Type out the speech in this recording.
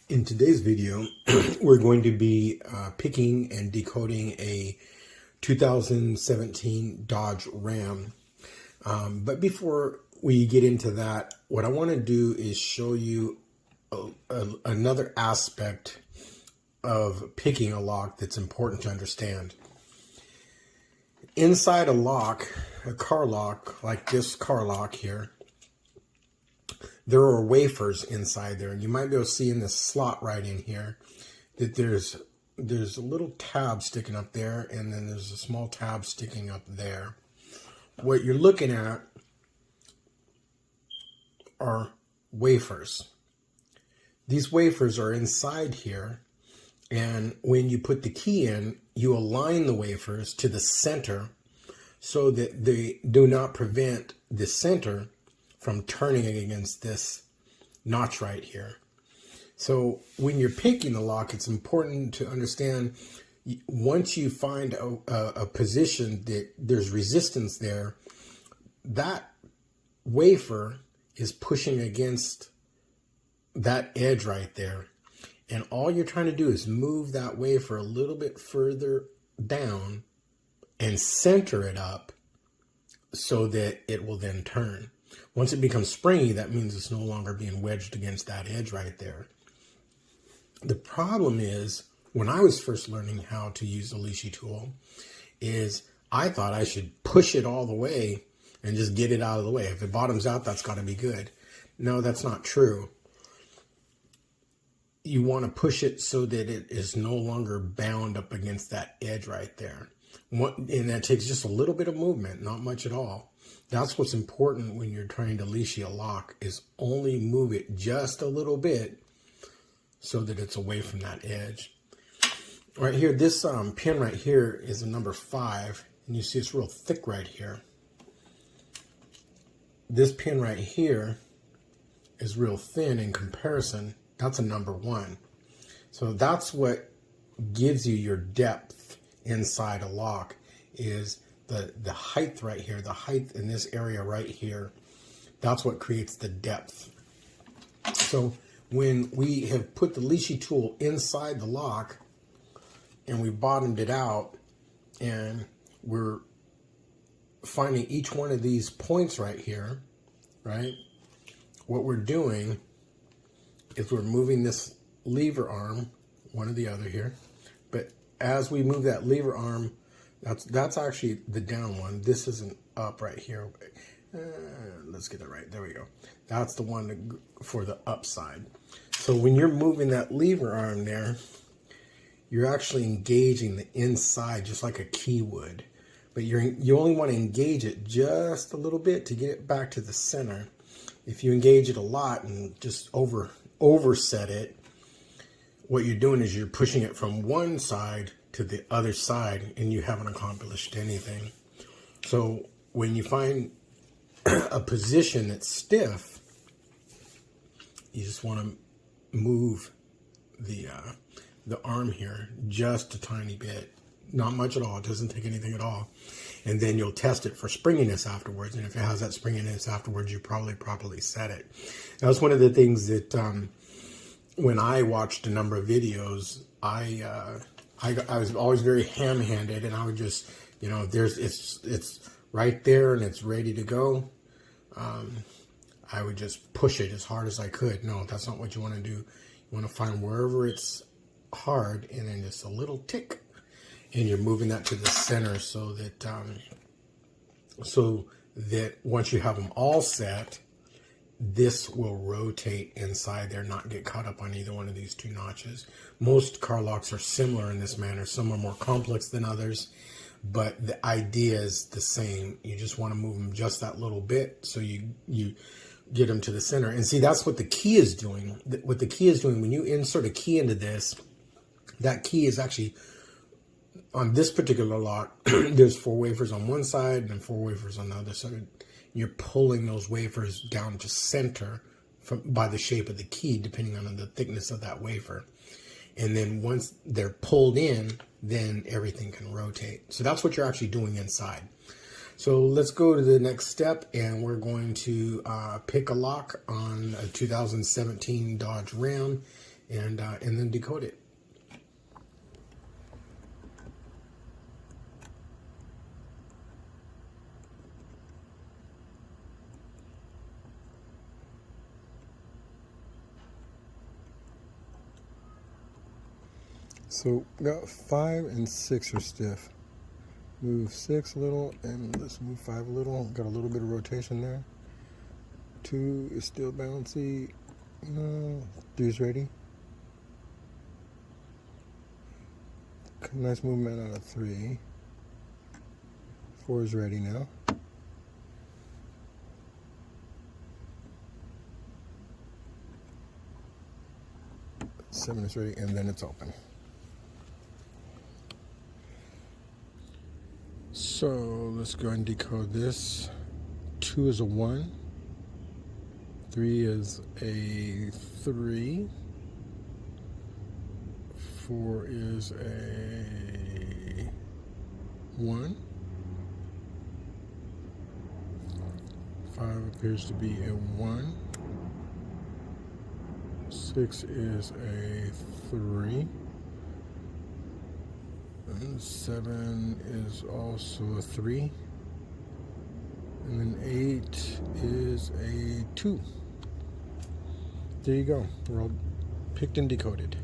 In today's video, we're going to be picking and decoding a 2017 Dodge Ram. But before we get into that, what I want to do is show you another aspect of picking a lock that's important to understand. Inside a lock, a car lock, like this car lock here, there are wafers inside there. You might be able to see in this slot right in here that there's a little tab sticking up there, and then there's a small tab sticking up there. What you're looking at are wafers. These wafers are inside here, and when you put the key in, you align the wafers to the center so that they do not prevent the center from turning against this notch right here. So when you're picking the lock, it's important to understand, once you find a position that there's resistance there, that wafer is pushing against that edge right there. And all you're trying to do is move that wafer a little bit further down and center it up so that it will then turn. Once it becomes springy, that means it's no longer being wedged against that edge right there. The problem is, when I was first learning how to use the Lishi tool, is I thought I should push it all the way and just get it out of the way. If it bottoms out, that's got to be good. No, that's not true. You want to push it so that it is no longer bound up against that edge right there. And that takes just a little bit of movement, not much at all. That's what's important when you're trying to Lishi a lock, is only move it just a little bit so that it's away from that edge. Right here, this pin right here is a number 5, and you see it's real thick right here. This pin right here is real thin in comparison. That's a number 1. So that's what gives you your depth inside a lock, is the height right here, the height in this area right here. That's what creates the depth. So when we have put the Lishi tool inside the lock and we bottomed it out, and we're finding each one of these points right here, right? What we're doing is we're moving this lever arm, one or the other here, but as we move that lever arm, that's actually the down one. This isn't up right here. Let's get it right. There we go. That's the one for the upside. So when you're moving that lever arm there, you're actually engaging the inside just like a key would. But you only want to engage it just a little bit to get it back to the center. If you engage it a lot and just overset it, what you're doing is you're pushing it from one side to the other side, and you haven't accomplished anything. So when you find a position that's stiff, you just want to move the arm here just a tiny bit, not much at all. It doesn't take anything at all. And then you'll test it for springiness afterwards, and if it has that springiness afterwards, you probably properly set it. That's one of the things that when I watched a number of videos, I was always very ham-handed, and I would just, it's right there and it's ready to go. I would just push it as hard as I could. No, that's not what you want to do. You want to find wherever it's hard, and then just a little tick, and you're moving that to the center so that once you have them all set, this will rotate inside there, not get caught up on either one of these two notches. Most car locks are similar in this manner. Some are more complex than others, but the idea is the same. You just want to move them just that little bit so you get them to the center. And see, that's what the key is doing. What the key is doing, when you insert a key into this, that key is actually, on this particular lock, there's 4 wafers on one side and then 4 wafers on the other side. You're pulling those wafers down to center by the shape of the key, depending on the thickness of that wafer. And then once they're pulled in, then everything can rotate. So that's what you're actually doing inside. So let's go to the next step, and we're going to pick a lock on a 2017 Dodge Ram. and then decode it. So got 5 and 6 are stiff. Move 6 a little, and let's move 5 a little. Got a little bit of rotation there. 2 is still bouncy. No, 3 is ready. Nice movement out of 3. 4 is ready now. 7 is ready, and then it's open. So let's go and decode this. 2 is a 1. 3 is a 3. 4 is a 1. 5 appears to be a 1. 6 is a 3. And 7 is also a 3. And then 8 is a 2. There you go. We're all picked and decoded.